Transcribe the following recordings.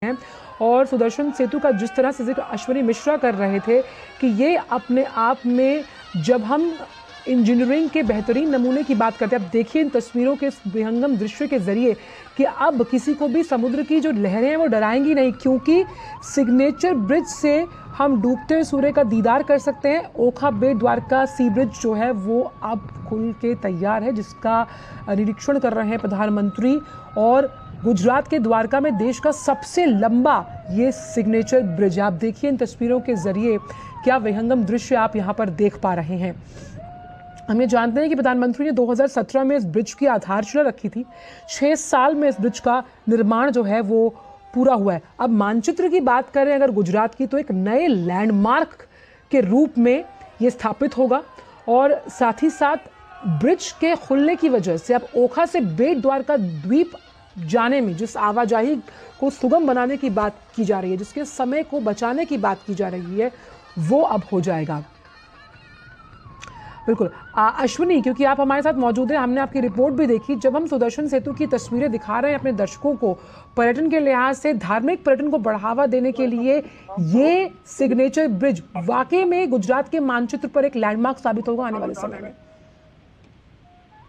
हैं। और सुदर्शन सेतु का जिस तरह से जिक्र अश्विनी मिश्रा कर रहे थे कि ये अपने आप में, जब हम इंजीनियरिंग के बेहतरीन नमूने की बात करते हैं, अब देखिए इन तस्वीरों के विहंगम दृश्य के जरिए कि अब किसी को भी समुद्र की जो लहरें हैं वो डराएंगी नहीं, क्योंकि सिग्नेचर ब्रिज से हम डूबते सूर्य का दीदार कर सकते हैं। ओखा बेट द्वारका सी ब्रिज जो है वो अब खुल के तैयार है, जिसका निरीक्षण कर रहे हैं प्रधानमंत्री। और गुजरात के द्वारका में देश का सबसे लंबा ये सिग्नेचर ब्रिज, आप देखिए इन तस्वीरों के जरिए क्या विहंगम दृश्य आप यहाँ पर देख पा रहे हैं। हम ये जानते हैं कि प्रधानमंत्री ने 2017 में इस ब्रिज की आधारशिला रखी थी। 6 साल में इस ब्रिज का निर्माण जो है वो पूरा हुआ है। अब मानचित्र की बात करें अगर गुजरात की, तो एक नए लैंडमार्क के रूप में ये स्थापित होगा। और साथ ही साथ ब्रिज के खुलने की वजह से अब ओखा से बेट द्वारका द्वीप जाने में जिस आवाजाही को सुगम बनाने की बात की जा रही है, जिसके समय को बचाने की बात की जा रही है, वो अब हो जाएगा। बिल्कुल अश्विनी, क्योंकि आप हमारे साथ मौजूद हैं, हमने आपकी रिपोर्ट भी देखी। जब हम सुदर्शन सेतु की तस्वीरें दिखा रहे हैं अपने दर्शकों को, पर्यटन के लिहाज से, धार्मिक पर्यटन को बढ़ावा देने के लिए ये सिग्नेचर ब्रिज वाकई में गुजरात के मानचित्र पर एक लैंडमार्क साबित होगा आने वाले समय में।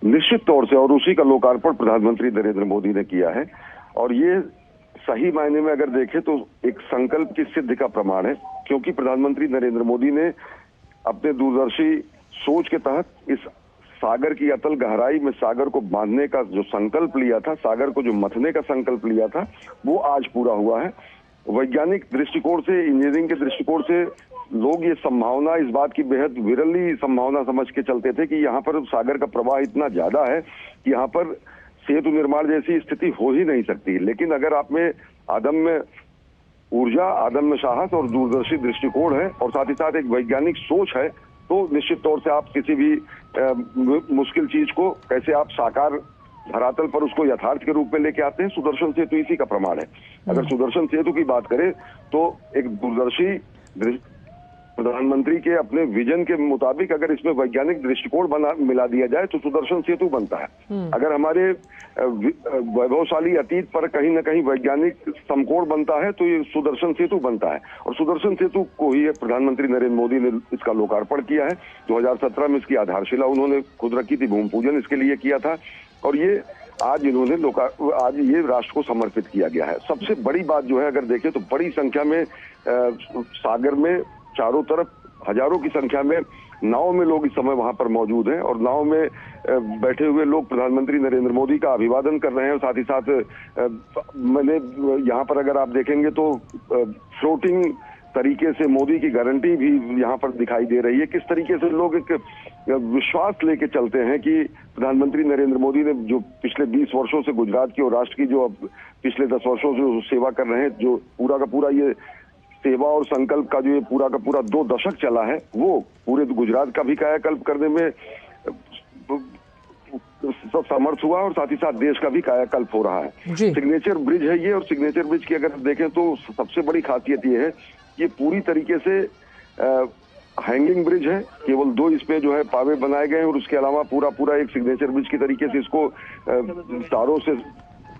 निश्चित तौर से, और उसी का लोकार्पण प्रधानमंत्री नरेंद्र मोदी ने किया है। और ये सही मायने में अगर देखें तो एक संकल्प की सिद्धि का प्रमाण है, क्योंकि प्रधानमंत्री नरेंद्र मोदी ने अपने दूरदर्शी सोच के तहत इस सागर की अतल गहराई में सागर को बांधने का जो संकल्प लिया था, सागर को जो मथने का संकल्प लिया था, वो आज पूरा हुआ है। वैज्ञानिक दृष्टिकोण से, इंजीनियरिंग के दृष्टिकोण से लोग ये संभावना, इस बात की बेहद विरली संभावना समझ के चलते थे कि यहाँ पर सागर का प्रवाह इतना ज्यादा है कि यहाँ पर सेतु निर्माण जैसी स्थिति हो ही नहीं सकती। लेकिन अगर आप में अदम्य ऊर्जा, अदम्य साहस और दूरदर्शी दृष्टिकोण है और साथ ही साथ एक वैज्ञानिक सोच है, तो निश्चित तौर से आप किसी भी मुश्किल चीज को कैसे आप साकार धरातल पर उसको यथार्थ के रूप में लेके आते हैं। सुदर्शन सेतु इसी का प्रमाण है। अगर सुदर्शन सेतु की बात करें तो एक दूरदर्शी प्रधानमंत्री के अपने विजन के मुताबिक अगर इसमें वैज्ञानिक दृष्टिकोण मिला दिया जाए तो सुदर्शन सेतु बनता है। अगर हमारे वैभवशाली अतीत पर कहीं ना कहीं वैज्ञानिक समकोण बनता है तो ये सुदर्शन सेतु बनता है। और सुदर्शन सेतु को ही प्रधानमंत्री नरेंद्र मोदी ने इसका लोकार्पण किया है। 2017 में इसकी आधारशिला उन्होंने खुद रखी थी, भूमि पूजन इसके लिए किया था, और ये आज इन्होंने आज ये राष्ट्र को समर्पित किया गया है। सबसे बड़ी बात जो है, अगर देखें तो बड़ी संख्या में सागर में चारों तरफ हजारों की संख्या में नाव में लोग इस समय वहां पर मौजूद हैं, और नाव में बैठे हुए लोग प्रधानमंत्री नरेंद्र मोदी का अभिवादन कर रहे हैं। और साथ ही साथ मैंने यहाँ पर अगर आप देखेंगे तो फ्लोटिंग तरीके से मोदी की गारंटी भी यहाँ पर दिखाई दे रही है। किस तरीके से लोग एक विश्वास लेके चलते हैं कि प्रधानमंत्री नरेंद्र मोदी ने जो पिछले 20 वर्षों से गुजरात की और राष्ट्र की जो अब पिछले 10 वर्षों से सेवा कर रहे हैं, जो पूरा का पूरा ये सेवा और संकल्प का जो ये पूरा का पूरा 2 दशक चला है, वो पूरे गुजरात का भी कायाकल्प करने में सब समर्थ हुआ और साथ ही साथ देश का भी कायाकल्प हो रहा है। सिग्नेचर ब्रिज है ये, और सिग्नेचर ब्रिज की अगर देखें तो सबसे बड़ी खासियत ये है, ये पूरी तरीके से हैंगिंग ब्रिज है। केवल 2 इस पे जो है पावे बनाए गए हैं, और उसके अलावा पूरा एक सिग्नेचर ब्रिज की तरीके से इसको तारों से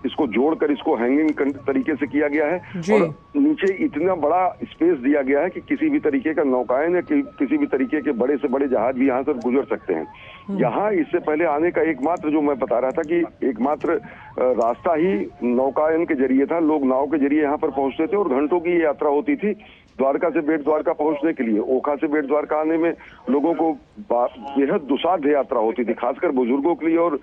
इसको जोड़कर इसको हैंगिंग तरीके से किया गया है। और नीचे इतना बड़ा स्पेस दिया गया है कि किसी भी तरीके का नौकायन या किसी भी तरीके के बड़े से बड़े जहाज भी यहाँ से गुजर सकते हैं। यहाँ इससे पहले आने का एकमात्र, जो मैं बता रहा था कि एकमात्र रास्ता ही नौकायन के जरिए था। लोग नाव के जरिए यहाँ पर पहुंचते थे और घंटों की यात्रा होती थी द्वारका से बेट द्वारका पहुंचने के लिए। ओखा से बेट द्वारका आने में लोगों को बेहद दुसाध्य यात्रा होती थी, खासकर बुजुर्गों के लिए और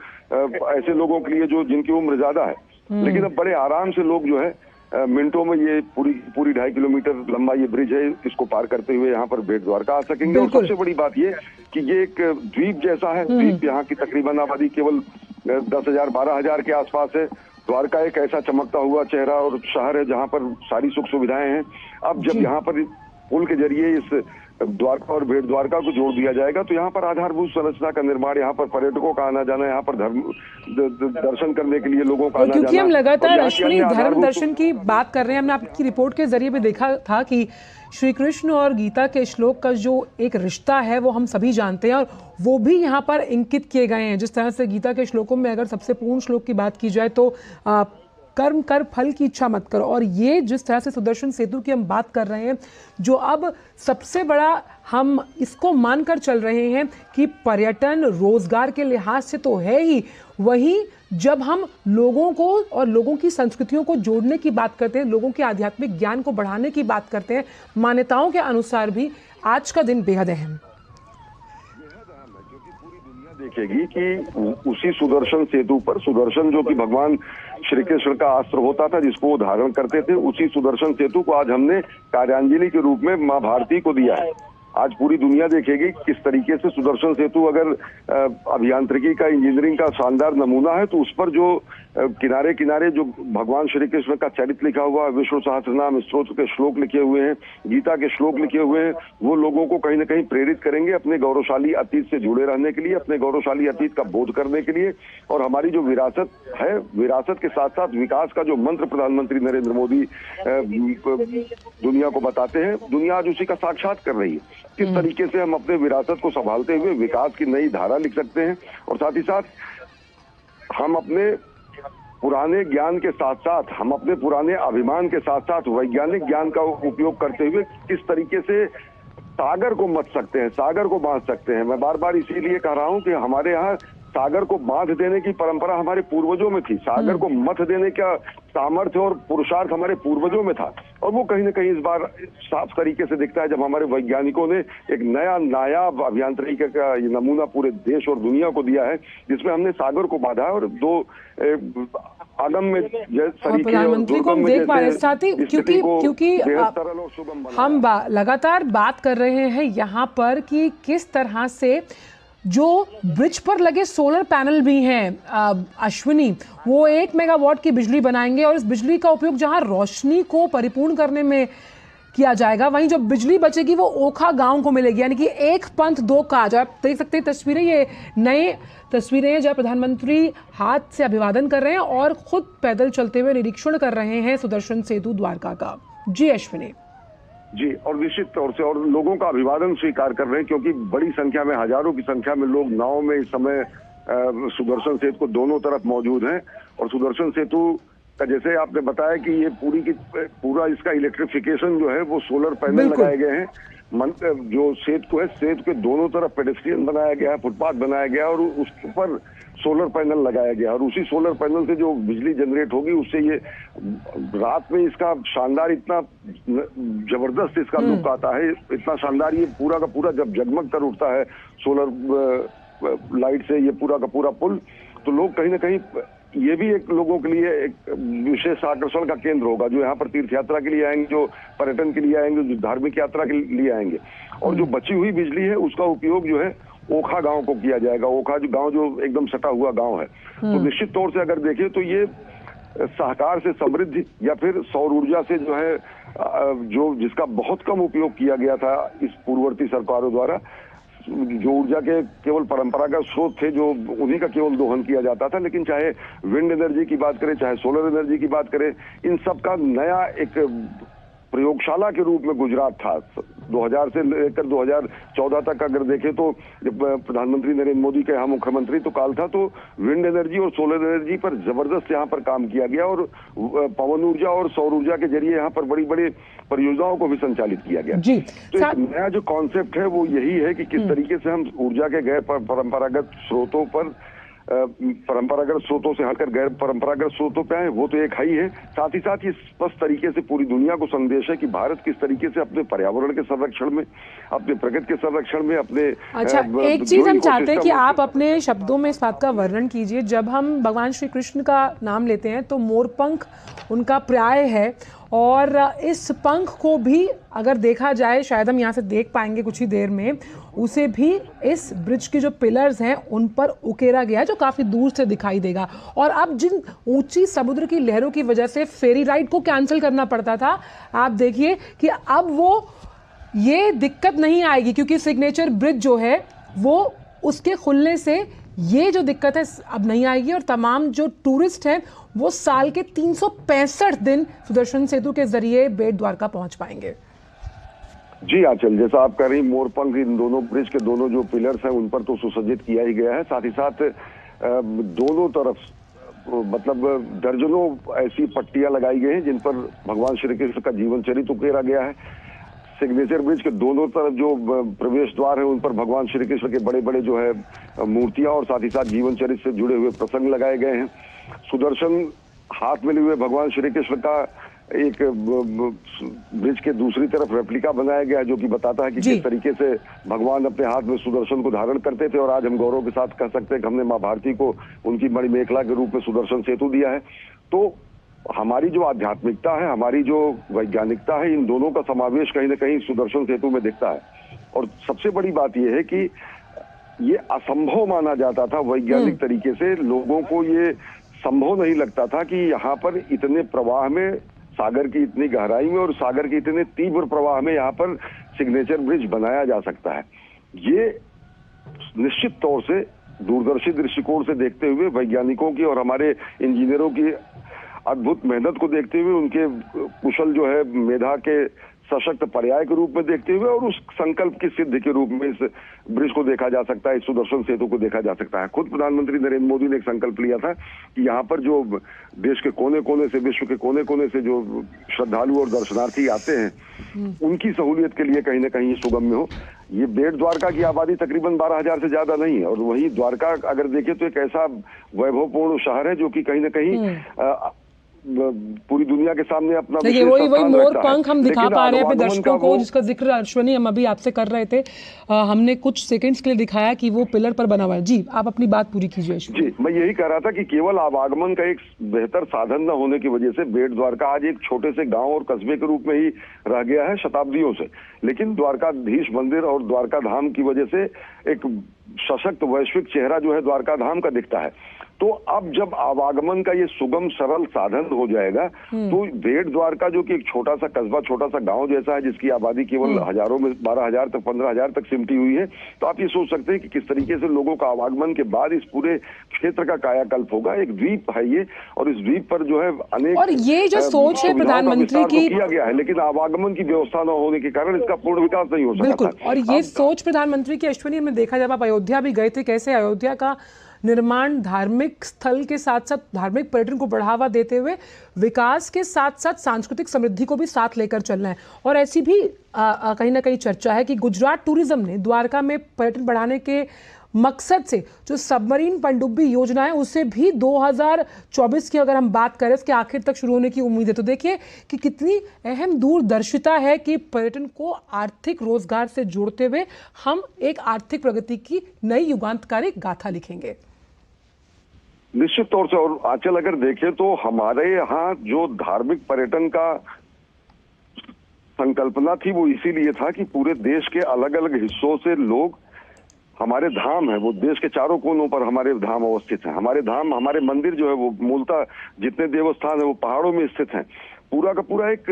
ऐसे लोगों के लिए जो जिनकी उम्र ज्यादा है। लेकिन अब बड़े आराम से लोग जो है मिनटों में ये पूरी 2.5 किलोमीटर लंबा ये ब्रिज है, इसको पार करते हुए यहाँ पर बेट द्वारका आ सकेंगे। और सबसे बड़ी बात ये कि ये एक द्वीप जैसा है। द्वीप यहाँ की तकरीबन आबादी केवल 10,000-12,000 के आसपास है। द्वारका एक ऐसा चमकता हुआ चेहरा और शहर है जहाँ पर सारी सुख सुविधाएं हैं। अब जब यहाँ पर पुल के जरिए इस द्वारका और बेट द्वारका को जोड़ दिया जाएगा तो यहाँ पर आधारभूत संरचना का निर्माण, यहाँ पर पर्यटकों का आना जाना, यहाँ पर दर्शन करने के लिए लोगों का आना जाना। क्योंकि हम लगातार अश्विनी धर्म दर्शन की बात कर रहे हैं, हमने आपकी रिपोर्ट के जरिए भी देखा था कि श्री कृष्ण और गीता के श्लोक का जो एक रिश्ता है वो हम सभी जानते हैं, और वो भी यहाँ पर इंकित किए गए हैं। जिस तरह से गीता के श्लोकों में अगर सबसे पूर्ण श्लोक की बात की जाए तो कर्म कर फल की इच्छा मत करो। और ये जिस तरह से सुदर्शन सेतु की हम बात कर रहे हैं, जो अब सबसे बड़ा हम इसको मानकर चल रहे हैं कि पर्यटन रोजगार के लिहाज से तो है ही, वहीं जब हम लोगों को और लोगों की संस्कृतियों को जोड़ने की बात करते हैं, लोगों के आध्यात्मिक ज्ञान को बढ़ाने की बात करते हैं, मान्यताओं के अनुसार भी आज का दिन बेहद अहम है। देखेगी कि उसी सुदर्शन सेतु पर, सुदर्शन जो कि भगवान श्री कृष्ण का अस्त्र होता था जिसको वो धारण करते थे, उसी सुदर्शन सेतु को आज हमने कार्यांजलि के रूप में मां भारती को दिया है। आज पूरी दुनिया देखेगी किस तरीके से सुदर्शन सेतु अगर अभियांत्रिकी का, इंजीनियरिंग का शानदार नमूना है, तो उस पर जो किनारे किनारे जो भगवान श्री कृष्ण का चरित्र लिखा हुआ है, विष्णु सहस्त्रनाम स्तोत्र के श्लोक लिखे हुए हैं, गीता के श्लोक लिखे हुए हैं, वो लोगों को कहीं ना कहीं प्रेरित करेंगे अपने गौरवशाली अतीत से जुड़े रहने के लिए, अपने गौरवशाली अतीत का बोध करने के लिए। और हमारी जो विरासत है, विरासत के साथ साथ विकास का जो मंत्र प्रधानमंत्री नरेंद्र मोदी दुनिया को बताते हैं, दुनिया आज उसी का साक्षात कर रही है। किस तरीके से हम अपने विरासत को संभालते हुए विकास की नई धारा लिख सकते हैं, और साथ ही साथ हम अपने पुराने ज्ञान के साथ साथ, हम अपने पुराने अभिमान के साथ साथ वैज्ञानिक ज्ञान का उपयोग करते हुए किस तरीके से सागर को मथ सकते हैं, सागर को बांध सकते हैं। मैं बार बार इसीलिए कह रहा हूं कि हमारे यहाँ सागर को बांध देने की परंपरा हमारे पूर्वजों में थी, सागर को मथ देने का सामर्थ्य और पुरुषार्थ हमारे पूर्वजों में था, और वो कहीं ना कहीं इस बार साफ तरीके से दिखता है जब हमारे वैज्ञानिकों ने एक नया नायाब अभियांत्रिकी का नमूना पूरे देश और दुनिया को दिया है, जिसमें हमने सागर को बांधा है। और दो आदम में प्रधानमंत्री को हम देख पा रहे हैं, साथ ही क्योंकि हम लगातार बात कर रहे हैं यहाँ पर कि किस तरह से जो ब्रिज पर लगे सोलर पैनल भी हैं अश्विनी, वो 1 मेगावाट की बिजली बनाएंगे, और इस बिजली का उपयोग जहां रोशनी को परिपूर्ण करने में किया जाएगा, वहीं जो बिजली बचेगी वो ओखा गांव को मिलेगी। यानी कि एक पंथ दो काज। आप देख सकते हैं तस्वीरें, ये नए तस्वीरें हैं जहाँ प्रधानमंत्री हाथ से अभिवादन कर रहे हैं और खुद पैदल चलते हुए निरीक्षण कर रहे हैं सुदर्शन सेतु द्वारका का। जी अश्विनी। जी, और निश्चित तौर से और लोगों का अभिवादन स्वीकार कर रहे हैं, क्योंकि बड़ी संख्या में, हजारों की संख्या में लोग नाव में इस समय सुदर्शन सेतु को दोनों तरफ मौजूद हैं। और सुदर्शन सेतु का जैसे आपने बताया कि ये पूरा इसका इलेक्ट्रिफिकेशन जो है वो सोलर पैनल लगाए गए हैं। जो सेतु है, सेतु के दोनों तरफ पेडेस्ट्रियन बनाया गया है, फुटपाथ बनाया गया है, और उस पर सोलर पैनल लगाया गया, और उसी सोलर पैनल से जो बिजली जनरेट होगी उससे ये रात में इसका शानदार, इतना जबरदस्त इसका लुक आता है, इतना शानदार ये पूरा का पूरा जब जगमग कर उठता है सोलर लाइट से ये पूरा का पूरा पुल, तो लोग कहीं ना कहीं ये भी एक लोगों के लिए एक विशेष आकर्षण का केंद्र होगा, जो यहाँ पर तीर्थ यात्रा के लिए आएंगे, जो पर्यटन के लिए आएंगे, जो धार्मिक यात्रा के लिए आएंगे। और जो बची हुई बिजली है उसका उपयोग जो है ओखा गांव को किया जाएगा। ओखा जो गांव जो एकदम सटा हुआ गांव है, तो निश्चित तौर से अगर देखें तो ये सहकार से समृद्धि या फिर सौर ऊर्जा से जो है, जो जिसका बहुत कम उपयोग किया गया था इस पूर्ववर्ती सरकारों द्वारा, जो ऊर्जा के केवल परंपरागत स्रोत थे जो उन्हीं का केवल दोहन किया जाता था, लेकिन चाहे विंड एनर्जी की बात करें, चाहे सोलर एनर्जी की बात करें, इन सब का नया एक प्रयोगशाला के रूप में गुजरात था। 2000 से लेकर 2014 तक अगर देखें तो जब प्रधानमंत्री नरेंद्र मोदी के यहाँ मुख्यमंत्री तो काल था, तो विंड एनर्जी और सोलर एनर्जी पर जबरदस्त यहाँ पर काम किया गया, और पवन ऊर्जा और सौर ऊर्जा के जरिए यहाँ पर बड़ी बड़ी परियोजनाओं को भी संचालित किया गया। जी, तो एक नया जो कॉन्सेप्ट है वो यही है कि किस तरीके से हम ऊर्जा के गैर परंपरागत स्रोतों पर, परंपरागत स्रोतों से हटकर गैर परंपरागत स्रोतों पे आए, वो तो एक ही है। साथ ही साथ ये स्पष्ट तरीके से पूरी दुनिया को संदेश है कि भारत किस तरीके से अपने पर्यावरण के संरक्षण में, अपने प्रकृति के संरक्षण में, अपने एक चीज हम चाहते हैं कि आप अपने शब्दों में इस बात का वर्णन कीजिए। जब हम भगवान श्री कृष्ण का नाम लेते हैं तो मोरपंख उनका पर्याय है, और इस पंख को भी अगर देखा जाए, शायद हम यहाँ से देख पाएंगे कुछ ही देर में, उसे भी इस ब्रिज के जो पिलर्स हैं उन पर उकेरा गया है, जो काफ़ी दूर से दिखाई देगा। और अब जिन ऊंची समुद्र की लहरों की वजह से फेरी राइड को कैंसिल करना पड़ता था, आप देखिए कि अब वो ये दिक्कत नहीं आएगी, क्योंकि सिग्नेचर ब्रिज जो है वो उसके खुलने से ये जो दिक्कत है अब नहीं आएगी, और तमाम जो टूरिस्ट हैं वो साल के 365 दिन सुदर्शन सेतु के जरिए बेट द्वारका पहुंच पाएंगे। जी आंचल, जैसा आप कह रही, मोरपंख इन दोनों ब्रिज के दोनों जो पिलर्स हैं उन पर तो सुसज्जित किया ही गया है। साथ ही साथ दोनों तरफ मतलब दर्जनों ऐसी पट्टियां लगाई गई हैं जिन पर भगवान श्री कृष्ण का जीवन चरित्र उकेरा गया है। सिग्नेचर ब्रिज के दोनों तरफ जो प्रवेश द्वार है उन पर भगवान श्री कृष्ण के बड़े बड़े जो है मूर्तियां और साथ ही साथ जीवन चरित्र से जुड़े हुए प्रसंग लगाए गए हैं। सुदर्शन हाथ में लिए हुए भगवान श्री कृष्ण का एक ब्रिज के दूसरी तरफ रेप्लिका बनाया गया है, जो कि बताता है कि किस तरीके से भगवान अपने हाथ में सुदर्शन को धारण करते थे। और आज हम गौरव के साथ कह सकते हैं कि हमने मां भारती को उनकी मणिमेखला के रूप में सुदर्शन सेतु दिया है। तो हमारी जो आध्यात्मिकता है, हमारी जो वैज्ञानिकता है, इन दोनों का समावेश कहीं ना कहीं सुदर्शन सेतु में दिखता है। और सबसे बड़ी बात यह है कि ये असंभव माना जाता था वैज्ञानिक तरीके से, लोगों को ये संभव नहीं लगता था कि यहाँ पर इतने प्रवाह में, सागर की इतनी गहराई में और सागर के इतने तीव्र प्रवाह में यहाँ पर सिग्नेचर ब्रिज बनाया जा सकता है। ये निश्चित तौर से दूरदर्शी दृष्टिकोण से देखते हुए, वैज्ञानिकों की और हमारे इंजीनियरों की अद्भुत मेहनत को देखते हुए, उनके कुशल जो है मेधा के सशक्त पर्याय के रूप में देखते हुए और उस संकल्प की सिद्धि के रूप में इस ब्रिज को देखा जा सकता है, इस सुदर्शन सेतु को देखा जा सकता है। खुद प्रधानमंत्री नरेंद्र मोदी ने एक संकल्प लिया था कि यहाँ पर जो देश के कोने कोने से, विश्व के कोने कोने से जो श्रद्धालु और दर्शनार्थी आते हैं, उनकी सहूलियत के लिए कहीं ना कहीं सुगम्य हो। ये बेट द्वारका की आबादी तकरीबन 12,000 से ज्यादा नहीं है, और वही द्वारका अगर देखें तो एक ऐसा वैभवपूर्ण शहर है जो कि कहीं ना कहीं पूरी दुनिया के सामने अपना देखिए वही मोर पंख हम दिखा पा रहे हैं अपने दर्शकों को, जिसका जिक्र अश्वनी हम अभी आपसे कर रहे थे। हमने कुछ सेकंड्स के लिए दिखाया कि वो पिलर पर बना हुआ है। जी, आप अपनी बात पूरी कीजिए। जी, मैं यही कह रहा था कि केवल आवागमन का एक बेहतर साधन न होने की वजह से बेट द्वारका आज एक छोटे से गांव और कस्बे के रूप में ही रह गया है शताब्दियों से। लेकिन द्वारकाधीश मंदिर और द्वारका धाम की वजह से एक सशक्त वैश्विक चेहरा जो है द्वारका धाम का दिखता है। तो अब जब आवागमन का ये सुगम सरल साधन हो जाएगा तो बेट द्वारका, जो कि एक छोटा सा कस्बा, छोटा सा गांव जैसा है, जिसकी आबादी केवल हजारों में 12,000 तक 15,000 तक सिमटी हुई है, तो आप ये सोच सकते हैं कि किस तरीके से लोगों का आवागमन के बाद इस पूरे क्षेत्र का कायाकल्प होगा। एक द्वीप है ये, और इस द्वीप पर जो है अनेक, और ये जो सोच है प्रधानमंत्री की, किया गया है, लेकिन आवागमन की व्यवस्था न होने के कारण इसका पूर्ण विकास नहीं हो सका। बिल्कुल, और ये सोच प्रधानमंत्री की अश्विनी में देखा, जब आप अयोध्या भी गए थे, कैसे अयोध्या का निर्माण धार्मिक स्थल के साथ साथ धार्मिक पर्यटन को बढ़ावा देते हुए विकास के साथ साथ सांस्कृतिक समृद्धि को भी साथ लेकर चलना है। और ऐसी भी कहीं ना कहीं चर्चा है कि गुजरात टूरिज्म ने द्वारका में पर्यटन बढ़ाने के मकसद से जो सबमरीन पनडुब्बी योजना है उसे भी 2024 की अगर हम बात करें इसके आखिर तक शुरू होने की उम्मीद है। तो देखिए कि कितनी अहम दूरदर्शिता है कि पर्यटन को आर्थिक रोजगार से जोड़ते हुए हम एक आर्थिक प्रगति की नई युगांतकारी गाथा लिखेंगे। निश्चित तौर से। और आंचल अगर देखें तो हमारे यहाँ जो धार्मिक पर्यटन का संकल्पना थी वो इसीलिए था कि पूरे देश के अलग अलग हिस्सों से लोग, हमारे धाम है वो देश के चारों कोनों पर हमारे धाम अवस्थित हैं। हमारे धाम, हमारे मंदिर जो है वो मूलतः जितने देवस्थान है वो पहाड़ों में स्थित हैं। पूरा का पूरा एक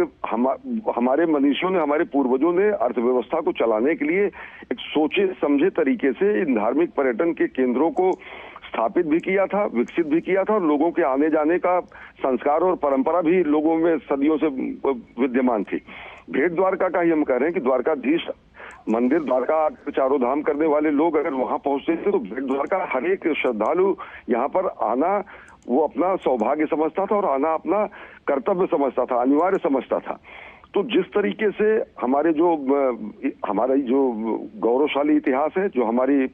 हमारे मनीषियों ने, हमारे पूर्वजों ने अर्थव्यवस्था को चलाने के लिए एक सोचे समझे तरीके से इन धार्मिक पर्यटन के केंद्रों को स्थापित भी किया था, विकसित भी किया था, और लोगों के आने जाने का संस्कार और परंपरा भी लोगों में सदियों से विद्यमान थी। भेट द्वारका का ही हम कह रहे हैं कि द्वारकाधीश मंदिर, द्वारका चारों धाम करने वाले लोग अगर वहां पहुंचते थे तो भेट द्वारका हर एक श्रद्धालु यहाँ पर आना वो अपना सौभाग्य समझता था और आना अपना कर्तव्य समझता था, अनिवार्य समझता था। तो जिस तरीके से हमारा जो गौरवशाली इतिहास है, जो हमारी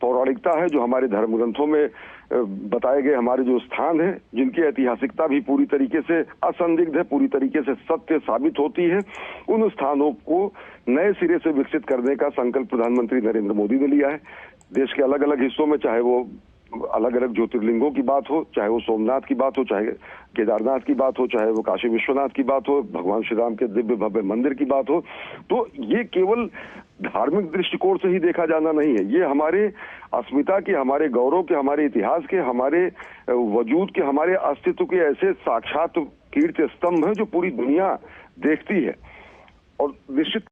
पौराणिकता है, जो हमारे धर्म ग्रंथों में बताए गए हमारे जो स्थान है, जिनकी ऐतिहासिकता भी पूरी तरीके से असंदिग्ध है, पूरी तरीके से सत्य साबित होती है, उन स्थानों को नए सिरे से विकसित करने का संकल्प प्रधानमंत्री नरेंद्र मोदी ने लिया है। देश के अलग अलग हिस्सों में, चाहे वो अलग अलग ज्योतिर्लिंगों की बात हो, चाहे वो सोमनाथ की बात हो, चाहे केदारनाथ की बात हो, चाहे वो काशी विश्वनाथ की बात हो, भगवान श्री राम के दिव्य भव्य मंदिर की बात हो, तो ये केवल धार्मिक दृष्टिकोण से ही देखा जाना नहीं है। ये हमारे अस्मिता के, हमारे गौरव के, हमारे इतिहास के, हमारे वजूद के, हमारे अस्तित्व के ऐसे साक्षात कीर्ति स्तंभ हैं जो पूरी दुनिया देखती है। और निश्चित